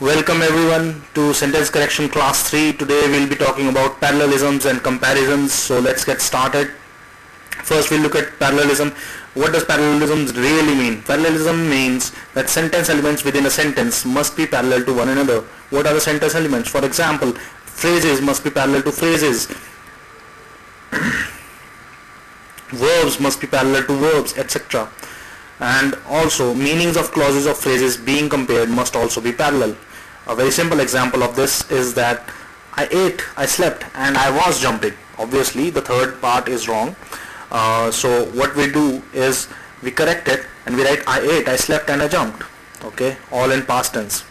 Welcome everyone to sentence correction class 3. Today we'll be talking about parallelisms and comparisons. So let's get started. First we'll look at parallelism. What does parallelism really mean? Parallelism means that sentence elements within a sentence must be parallel to one another. What are the sentence elements? For example, phrases must be parallel to phrases. Verbs must be parallel to verbs, etc. And also meanings of clauses of phrases being compared must also be parallel. A very simple example of this is that I ate, I slept, and I was jumping. Obviously the third part is wrong. So what we do is we correct it and we write I ate, I slept, and I jumped. Okay, all in past tense.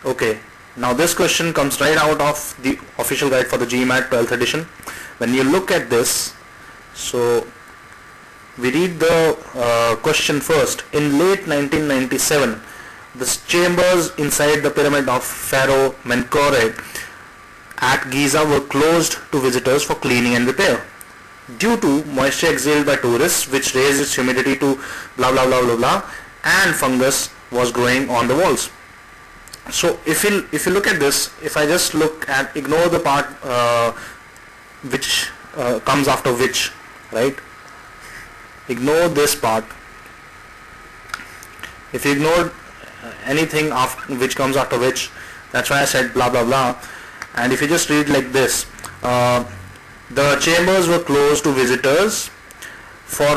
Okay, now this question comes right out of the official guide for the GMAT 12th edition. When you look at this, so we read the question first. In late 1997, the chambers inside the pyramid of Pharaoh Menkaure at Giza were closed to visitors for cleaning and repair. Due to moisture exhaled by tourists, which raised its humidity to blah blah blah blah blah, and fungus was growing on the walls. So if you look at this, if I just look at, ignore the part which comes after which, right? Ignore this part. If you ignore anything after which comes after which, that's why I said blah blah blah. And if you just read like this, the chambers were closed to visitors for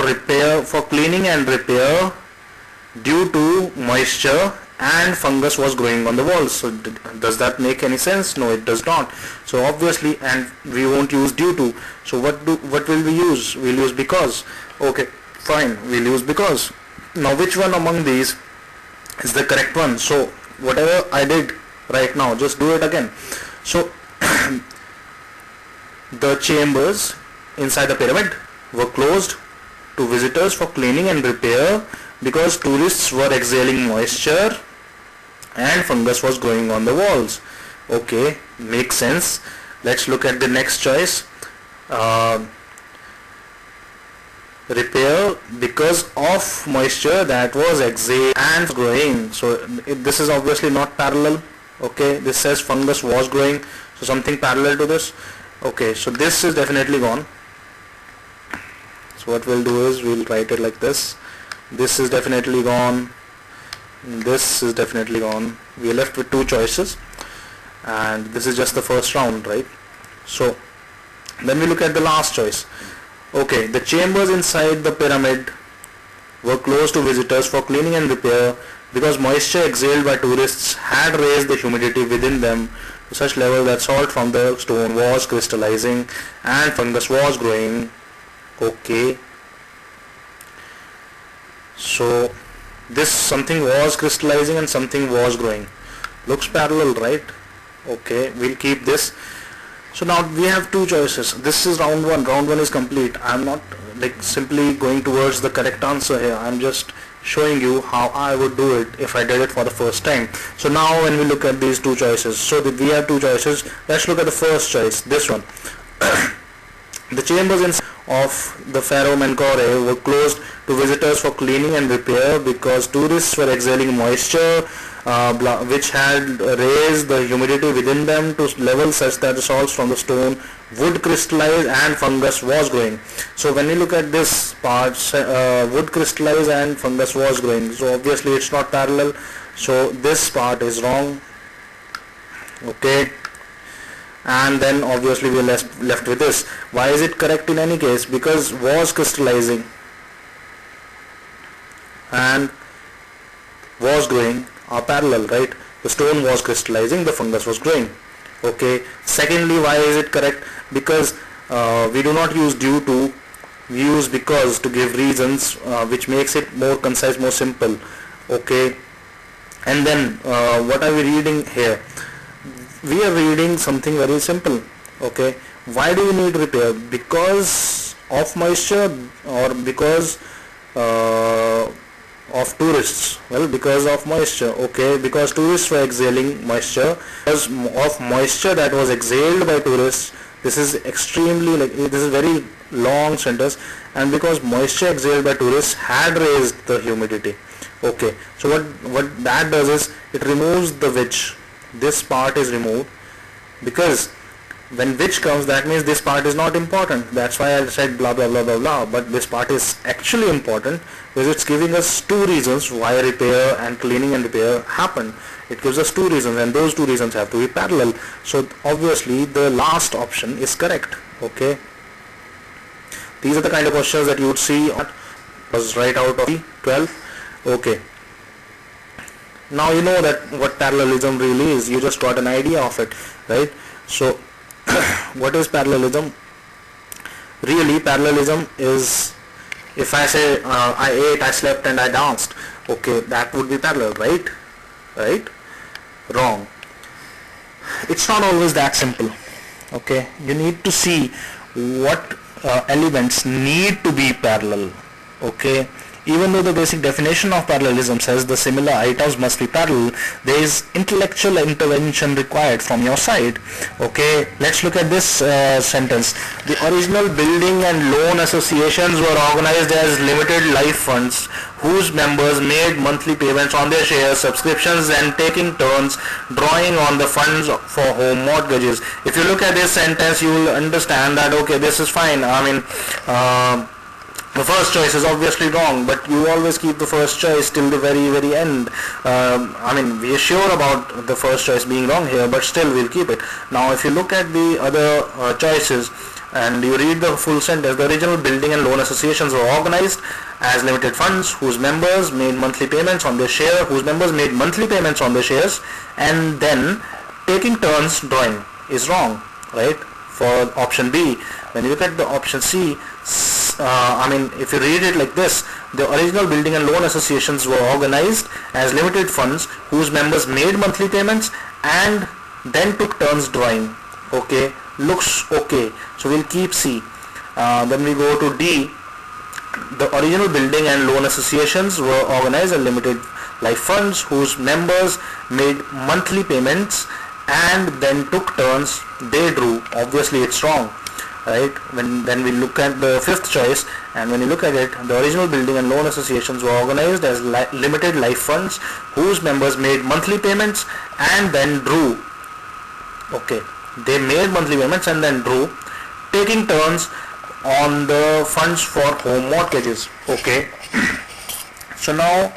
cleaning and repair due to moisture, and fungus was growing on the walls. So does that make any sense? No, it does not. So obviously, and we won't use due to. So what will we use? We'll use because. Okay, fine, we'll use because. Now which one among these is the correct one? So whatever I did right now, just do it again. So the chambers inside the pyramid were closed to visitors for cleaning and repair because tourists were exhaling moisture and fungus was growing on the walls. Okay, makes sense. Let's look at the next choice. Repair because of moisture that was exhaled and growing. So this is obviously not parallel. Okay, this says fungus was growing, so something parallel to this. Okay, so this is definitely gone. So what we'll do is we'll write it like this. This is definitely gone. This is definitely gone. We are left with two choices, and this is just the first round, right? So then we look at the last choice. Okay, the chambers inside the pyramid were closed to visitors for cleaning and repair because moisture exhaled by tourists had raised the humidity within them to such level that salt from the stone was crystallizing and fungus was growing. Okay, so this something was crystallizing and something was growing. Looks parallel, right? Okay, we'll keep this. So now we have two choices. This is round one. Round one is complete. I'm not like simply going towards the correct answer here. I'm just showing you how I would do it if I did it for the first time. So now when we look at these two choices, so that we have two choices. Let's look at the first choice, this one. The chambers of the Pharaoh Menkaure were closed to visitors for cleaning and repair because tourists were exhaling moisture which had raised the humidity within them to levels such that the salts from the stone would crystallize and fungus was growing. So when you look at this part, would crystallize and fungus was growing. So obviously it's not parallel. So this part is wrong. Okay. And then obviously we are left with this. Why is it correct in any case? Because was crystallizing and was growing are parallel, right? The stone was crystallizing, the fungus was growing. Okay. Secondly, why is it correct? Because we do not use due to, we use because to give reasons, which makes it more concise, more simple. Okay. And then what are we reading here? We are reading something very simple. Okay, why do we need repair? Because of moisture or because of tourists? Well, because of moisture. Okay, because tourists were exhaling moisture. Because of moisture that was exhaled by tourists. This is extremely, this is very long sentence. And because moisture exhaled by tourists had raised the humidity. Okay, so what that does is it removes the which. This part is removed because when which comes, that means this part is not important. That's why I said blah blah blah blah blah. But this part is actually important because it's giving us two reasons why repair and cleaning and repair happen. It gives us two reasons, and those two reasons have to be parallel. So obviously the last option is correct. Okay, these are the kind of questions that you would see was right out of the 12. Okay, now you know that what parallelism really is. You just got an idea of it, right? So what is parallelism? Really, parallelism is, if I say I ate, I slept and I danced, okay, that would be parallel, right? Right? Wrong. It's not always that simple. Okay, you need to see what elements need to be parallel. Okay, even though the basic definition of parallelism says the similar items must be parallel, there is intellectual intervention required from your side. Okay, let's look at this sentence. The original building and loan associations were organized as limited life funds whose members made monthly payments on their shares, subscriptions, and taking turns drawing on the funds for home mortgages. If you look at this sentence, you will understand that okay, this is fine. I mean, the first choice is obviously wrong, but you always keep the first choice till the very end. I mean, we are sure about the first choice being wrong here, but still we'll keep it. Now if you look at the other choices and you read the full sentence, the original building and loan associations were organized as limited funds whose members made monthly payments on their share, and then taking turns drawing is wrong, right? For option B. When you look at the option C, I mean, if you read it like this, the original building and loan associations were organized as limited funds whose members made monthly payments and then took turns drawing. Okay, looks okay. So we'll keep C. Then we go to D. The original building and loan associations were organized as limited life funds whose members made monthly payments and then took turns they drew. Obviously it's wrong, right? Then we look at the fifth choice, and when you look at it, the original building and loan associations were organized as limited life funds whose members made monthly payments and then drew. Okay, they made monthly payments and then drew, taking turns on the funds for home mortgages. Okay, so now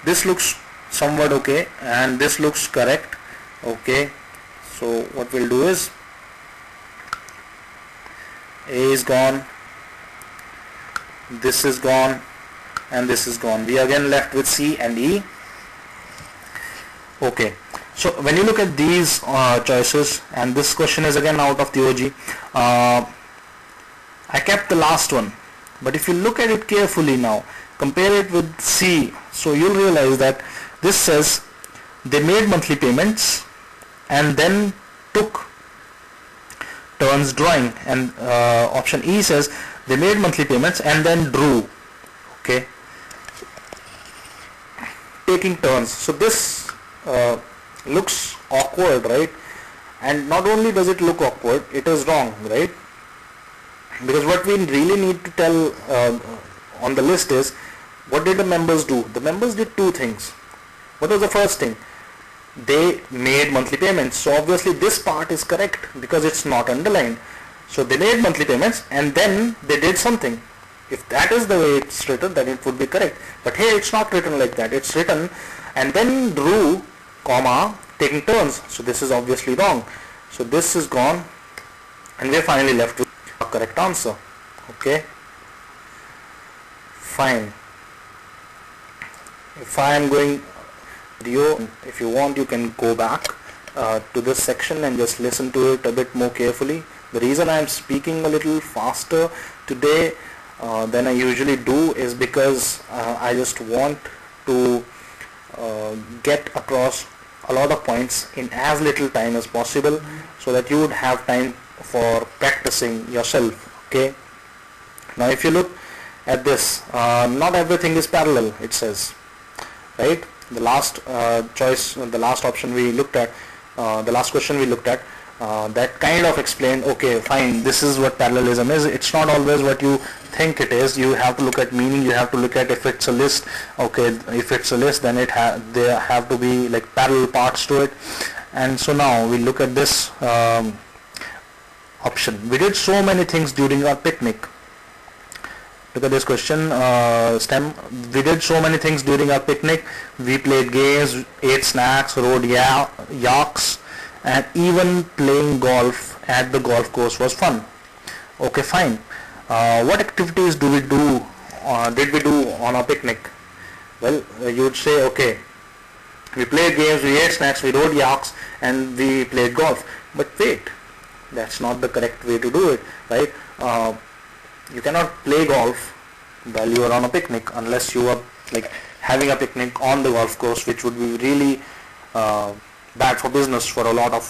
this looks somewhat okay and this looks correct. Okay, so what we'll do is A is gone, this is gone, and this is gone. We are again left with C and E. Okay, so when you look at these choices, and this question is again out of the OG, I kept the last one, but if you look at it carefully now, compare it with C, so you'll realize that this says they made monthly payments and then took turns drawing, and option E says they made monthly payments and then drew. Okay, taking turns. So this looks awkward, right? And not only does it look awkward, it is wrong, right? Because what we really need to tell on the list is, what did the members do? The members did two things. What was the first thing? They made monthly payments. So obviously this part is correct because it's not underlined. So they made monthly payments and then they did something. If that is the way it's written, then it would be correct. But here it's not written like that. It's written and then drew, comma, taking turns. So this is obviously wrong. So this is gone and we're finally left with a correct answer. Okay, fine. If I am going video, if you want you can go back to this section and just listen to it a bit more carefully. The reason I am speaking a little faster today than I usually do is because I just want to get across a lot of points in as little time as possible so that you would have time for practicing yourself. Okay, now if you look at this, not everything is parallel, it says, right? The last choice, the last option we looked at, the last question we looked at, that kind of explained, okay, fine, this is what parallelism is. It's not always what you think it is. You have to look at meaning. You have to look at if it's a list. Okay, if it's a list, then there have to be like parallel parts to it. And so now we look at this option. We did so many things during our picnic. Look at this question, STEM. We did so many things during our picnic. We played games, ate snacks, rode yaks, and even playing golf at the golf course was fun. Okay, fine. What activities did we do on our picnic? Well, you would say, okay, we played games, we ate snacks, we rode yaks, and we played golf. But wait, that's not the correct way to do it, right? You cannot play golf while you are on a picnic unless you are like having a picnic on the golf course, which would be really bad for business for a lot of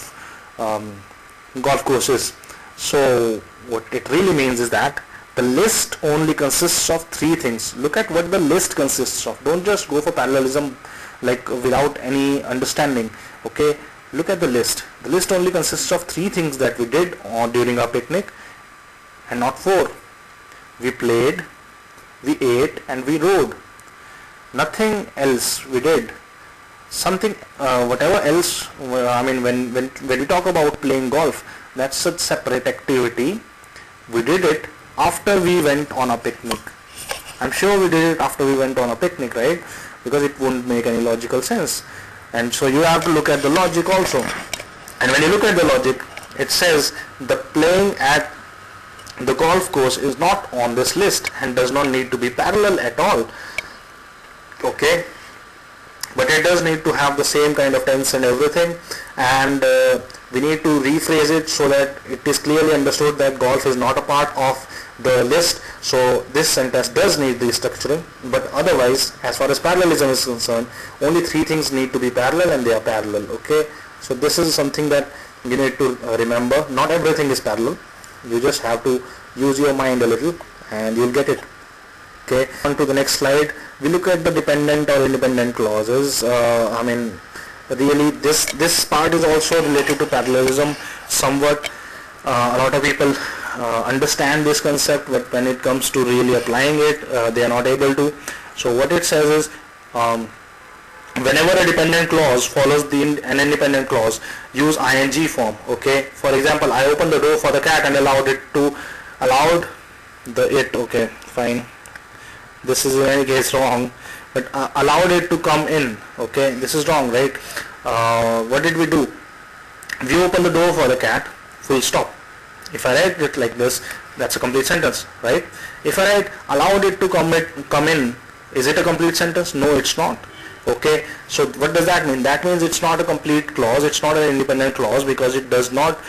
golf courses. So what it really means is that the list only consists of three things. Look at what the list consists of. Don't just go for parallelism like without any understanding. Okay, look at the list. The list only consists of three things that we did during our picnic, and not four. We played, we ate, and we rode. Nothing else we did. Something, whatever else, I mean, when we talk about playing golf, that's a separate activity. We did it after we went on a picnic. I'm sure we did it after we went on a picnic, right? Because it wouldn't make any logical sense. And so you have to look at the logic also. And when you look at the logic, it says the playing at the golf course is not on this list and does not need to be parallel at all. Okay, but it does need to have the same kind of tense and everything, and we need to rephrase it so that it is clearly understood that golf is not a part of the list. So this sentence does need restructuring, but otherwise, as far as parallelism is concerned, only three things need to be parallel, and they are parallel. Okay, so this is something that you need to remember. Not everything is parallel. You just have to use your mind a little and you'll get it. Okay, on to the next slide. We look at the dependent or independent clauses. I mean, really this part is also related to parallelism somewhat. A lot of people understand this concept, but when it comes to really applying it, they are not able to. So what it says is, whenever a dependent clause follows an independent clause, use ing form. Okay, for example, I opened the door for the cat and allowed it. Okay, fine, this is in any case wrong, but allowed it to come in. Okay, this is wrong, right? What did we do? We opened the door for the cat, full stop. If I write it like this, that's a complete sentence, right? If I write allowed it to come in, is it a complete sentence? No, it's not. Okay, so what does that mean? That means it's not a complete clause, it's not an independent clause, because it does not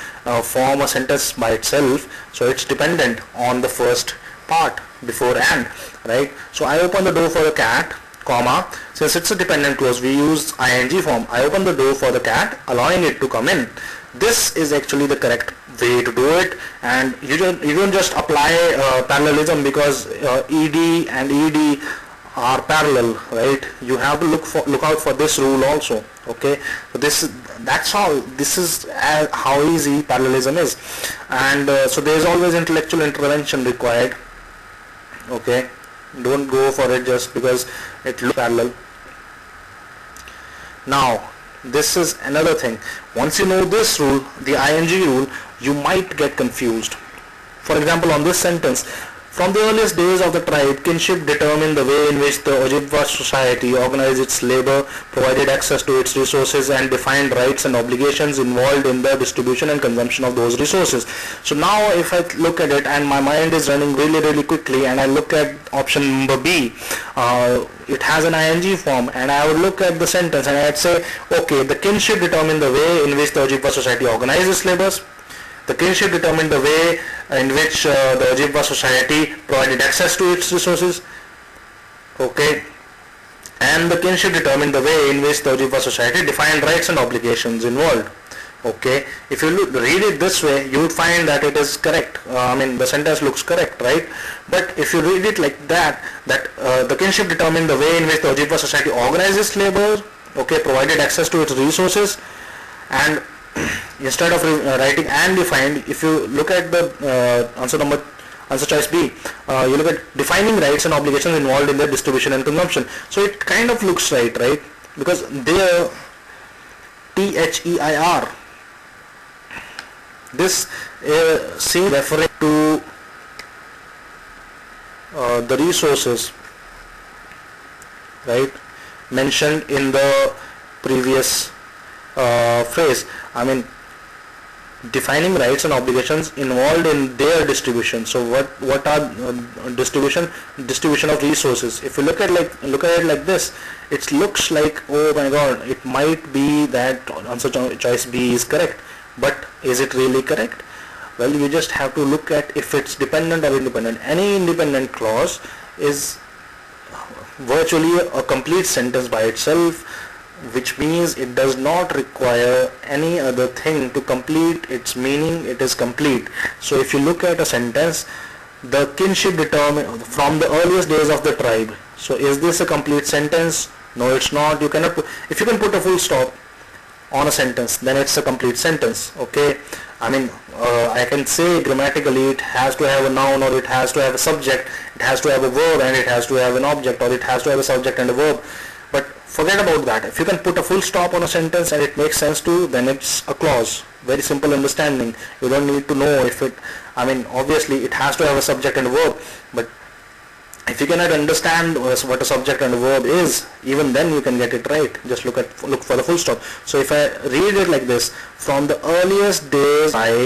form a sentence by itself. So it's dependent on the first part before and, right? So I open the door for the cat, comma, since it's a dependent clause, we use ing form. I open the door for the cat, allowing it to come in. This is actually the correct way to do it, and you don't just apply parallelism because ed and ed are parallel, right? You have to look out for this rule also. Okay, so that's all. This is how easy parallelism is, and so there is always intellectual intervention required. Okay, don't go for it just because it looks parallel. Now this is another thing. Once you know this rule, the ing rule, you might get confused. For example, on this sentence, from the earliest days of the tribe, kinship determined the way in which the Ojibwa society organized its labor, provided access to its resources, and defined rights and obligations involved in the distribution and consumption of those resources. So now if I look at it and my mind is running really quickly, and I look at option number B, it has an ing form, and I would look at the sentence and I'd say, okay, the kinship determined the way in which the Ojibwa society organized its labors. The kinship determined the way in which the Ojibwa society provided access to its resources. Okay, and the kinship determined the way in which the Ojibwa society defined rights and obligations involved. Okay, if you read it this way, you would find that it is correct. I mean, the sentence looks correct, right? But if you read it like that, the kinship determined the way in which the Ojibwa society organized its labor, okay, provided access to its resources, and instead of writing and defined, if you look at the answer choice B, you look at defining rights and obligations involved in the distribution and consumption. So it kind of looks right, because there THEIR, this seems referring to the resources, right, mentioned in the previous phrase. I mean, defining rights and obligations involved in their distribution. So what are distribution of resources? If you look at it like this, it looks like, oh my god, it might be that answer choice B is correct, but is it really correct? Well, you just have to look at if it's dependent or independent. Any independent clause is virtually a complete sentence by itself, which means it does not require any other thing to complete its meaning. It is complete. So if you look at a sentence, the kinship determined from the earliest days of the tribe. So is this a complete sentence? No, it's not. You cannot if you can put a full stop on a sentence, then it's a complete sentence. Okay, I mean, I can say grammatically it has to have a noun, or it has to have a subject, it has to have a verb, and it has to have an object, or it has to have a subject and a verb. But forget about that. If you can put a full stop on a sentence and it makes sense to, then it's a clause. Very simple understanding. You don't need to know if it, I mean, obviously it has to have a subject and a verb, but if you cannot understand what a subject and a verb is, even then you can get it right. Just look for the full stop. So if I read it like this, from the earliest days of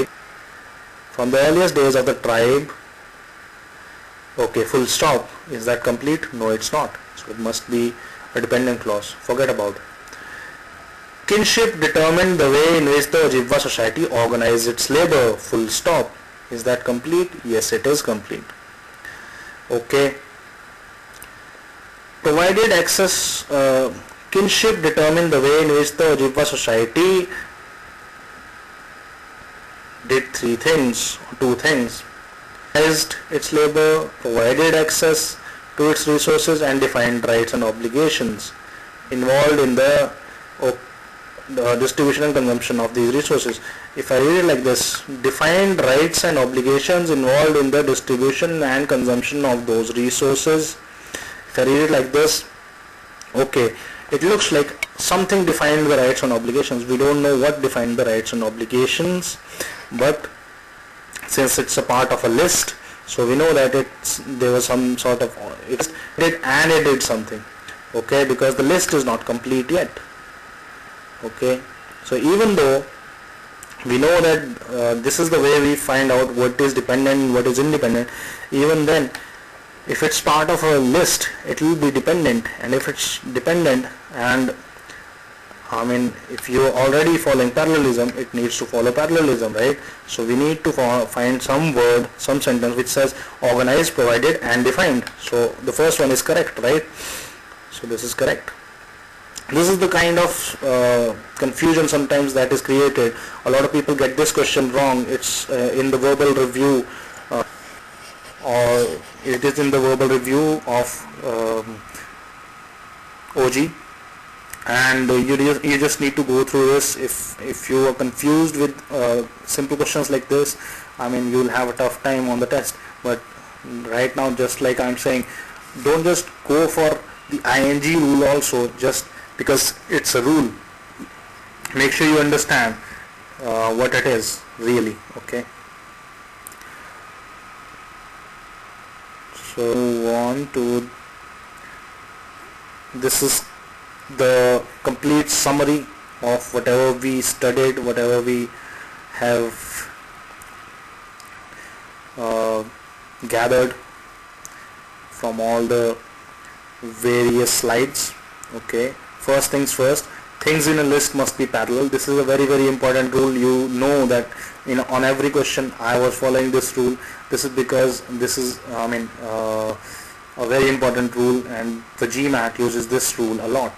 the tribe, okay, full stop. Is that complete? No, it's not. So it must be a dependent clause. Forget about it. Kinship determined the way in which the Ojibwa society organized its labor. Full stop. Is that complete? Yes, it is complete. Okay. Provided access, kinship determined the way in which the Ojibwa society did two things. Organized its labor, provided access to its resources, and defined rights and obligations involved in the distribution and consumption of these resources. If I read it like this, defined rights and obligations involved in the distribution and consumption of those resources. If I read it like this, okay, it looks like something defined the rights and obligations. We don't know what defined the rights and obligations, but since it's a part of a list, so we know that there was some sort of it did something. Okay, because the list is not complete yet. Okay, so even though we know that this is the way we find out what is dependent and what is independent, even then, if it's part of a list, it will be dependent. And if it's dependent, and I mean, if you're already following parallelism, it needs to follow parallelism, right? So we need to find some word, some sentence which says organized, provided, and defined. So the first one is correct, right? So this is correct. This is the kind of confusion sometimes that is created. A lot of people get this question wrong. It's in the verbal review, or it is in the verbal review of OG, and you just need to go through this. If you are confused with simple questions like this, I mean, you will have a tough time on the test. But right now, just like I'm saying, don't just go for the ing rule also just because it's a rule. Make sure you understand what it is really. Okay, so move on to, this is the complete summary of whatever we studied, whatever we have gathered from all the various slides. Okay, first things first, things in a list must be parallel. This is a very, very important rule. You know that on every question I was following this rule. This is because this is a very important rule, and the GMAT uses this rule a lot.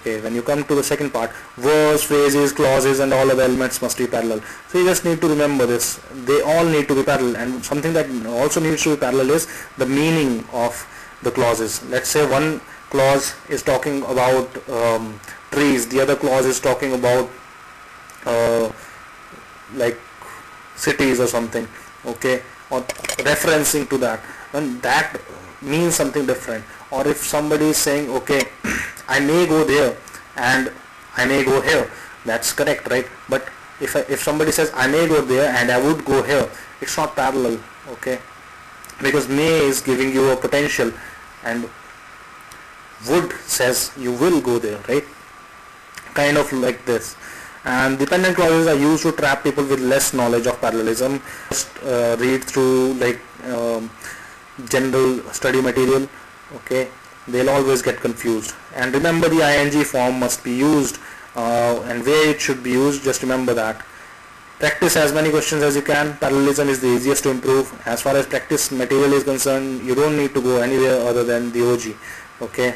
Okay, when you come to the second part, verbs, phrases, clauses, and all other elements must be parallel. So you just need to remember this. They all need to be parallel, and something that also needs to be parallel is the meaning of the clauses. Let's say one clause is talking about trees, the other clause is talking about like cities or something, okay, or referencing to that, then that means something different. Or if somebody is saying, okay, I may go there and I may go here, that's correct, right? But if somebody says I may go there and I would go here, it's not parallel, okay, because may is giving you a potential and would says you will go there, right? Kind of like this. And dependent clauses are used to trap people with less knowledge of parallelism. Just read through like general study material, okay, they'll always get confused. And remember, the ing form must be used, and where it should be used, just remember that. Practice as many questions as you can. Parallelism is the easiest to improve. As far as practice material is concerned, you don't need to go anywhere other than the OG, okay.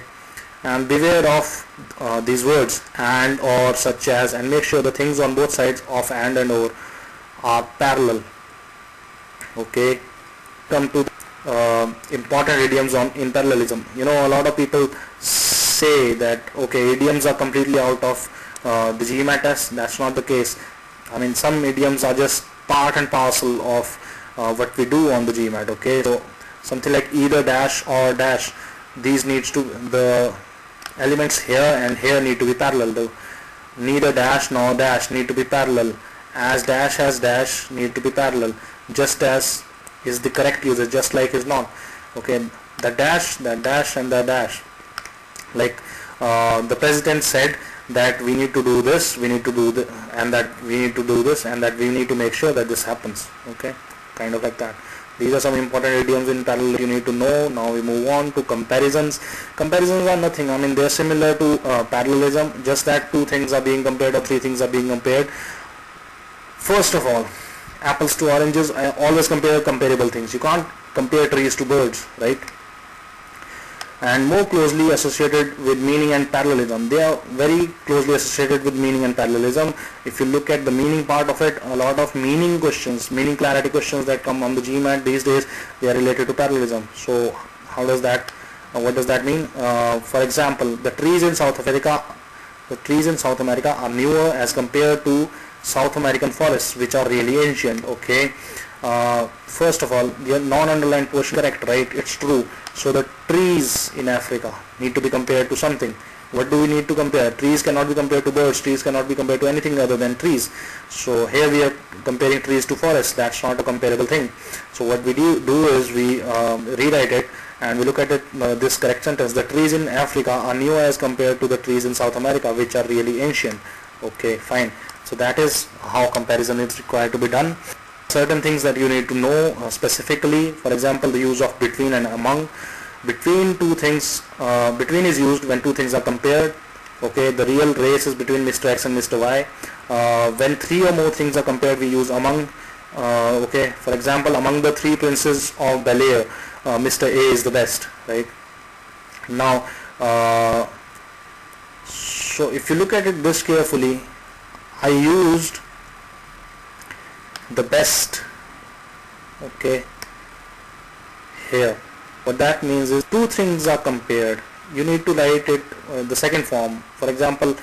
And beware of these words and, or, such as, and make sure the things on both sides of and or are parallel, okay. Come to important idioms in parallelism. You know, a lot of people say that, okay, idioms are completely out of the GMAT test. That's not the case. I mean, some idioms are just part and parcel of what we do on the GMAT, okay. So something like either, dash, or dash, these needs to, the elements here and here need to be parallel. The neither dash nor dash need to be parallel. As dash need to be parallel. Just as is the correct usage, just like is not, okay. The dash, and the dash, like the president said that we need to do this, we need to do this, and that we need to do this, and that we need to make sure that this happens, okay, kind of like that. These are some important idioms in parallel you need to know. Now we move on to comparisons. Comparisons are nothing, I mean, they are similar to parallelism, just that two things are being compared or three things are being compared. First of all, apples to oranges. I always compare comparable things. You can't compare trees to birds, right? And more closely associated with meaning and parallelism. They are very closely associated with meaning and parallelism. If you look at the meaning part of it, a lot of meaning questions, meaning clarity questions that come on the GMAT these days, they are related to parallelism. So how does that, what does that mean? For example, the trees in South America are newer as compared to South American forests, which are really ancient, okay. First of all, the non-underlined portion correct, right? It's true. So the trees in Africa need to be compared to something. What do we need to compare? Trees cannot be compared to birds. Trees cannot be compared to anything other than trees. So here we are comparing trees to forests. That's not a comparable thing. So what we do is we rewrite it and we look at it, this correct sentence. The trees in Africa are newer as compared to the trees in South America, which are really ancient. Okay, fine. So that is how comparison is required to be done. Certain things that you need to know specifically, for example, the use of between and among. Between two things, between is used when two things are compared, okay. The real race is between Mr. X and Mr. Y. When three or more things are compared, we use among, okay. For example, among the three princes of Bel-Air, Mr. A is the best, right? Now, so if you look at it this carefully, I used the best, okay, here. What that means is two things are compared. You need to write it the second form. For example,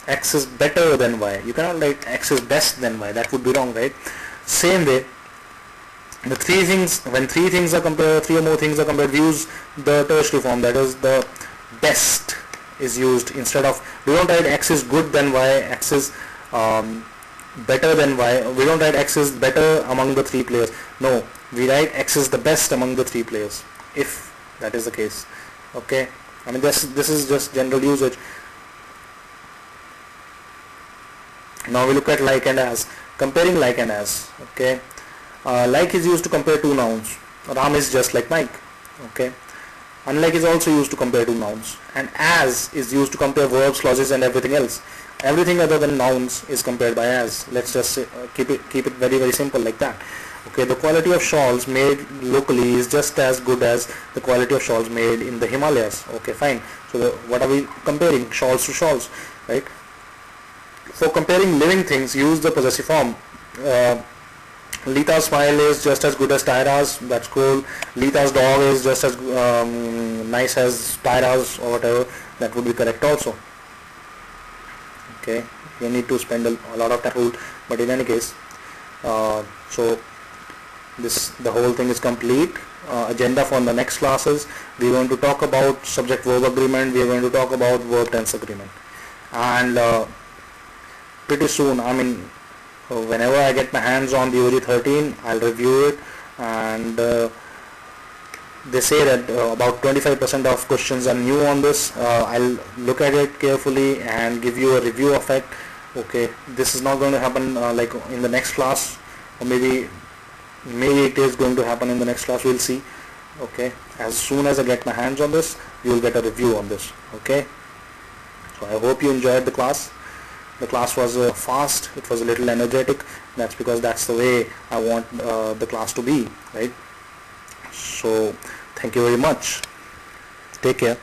X is better than Y. You cannot write X is best than Y. That would be wrong, right? Same way, the three things, when three things are compared, three or more things are compared, we use the tertiary form. That is, the best is used instead of, we don't write X is good than Y, X is better than Y. We don't write X is better among the three players. No, we write X is the best among the three players, if that is the case, okay. I mean, this is just general usage. Now we look at like and as. Comparing like and as, okay. Like is used to compare two nouns. Ram is just like Mike, okay. Unlike is also used to compare two nouns, and as is used to compare verbs, clauses, and everything else. Everything other than nouns is compared by as. Let's just keep it very, very simple like that. Okay, the quality of shawls made locally is just as good as the quality of shawls made in the Himalayas. Okay, fine. So what are we comparing? Shawls to shawls, right? For comparing living things, use the possessive form. Lita's smile is just as good as Tyra's. That's cool. Lita's dog is just as nice as Tyra's, or whatever. That would be correct also. Okay, you need to spend a lot of time. but in any case, so the whole thing is complete. Agenda for the next classes, we are going to talk about subject verb agreement, we are going to talk about verb tense agreement, and pretty soon, I mean whenever I get my hands on the OG13, I'll review it, and they say that about 25% of questions are new on this. I'll look at it carefully and give you a review of it. Okay, this is not going to happen like in the next class, or maybe it is going to happen in the next class, we'll see. Okay, as soon as I get my hands on this, you will get a review on this. Okay, so I hope you enjoyed the class. The class was fast, it was a little energetic. That's because that's the way I want the class to be, right? So thank you very much, take care.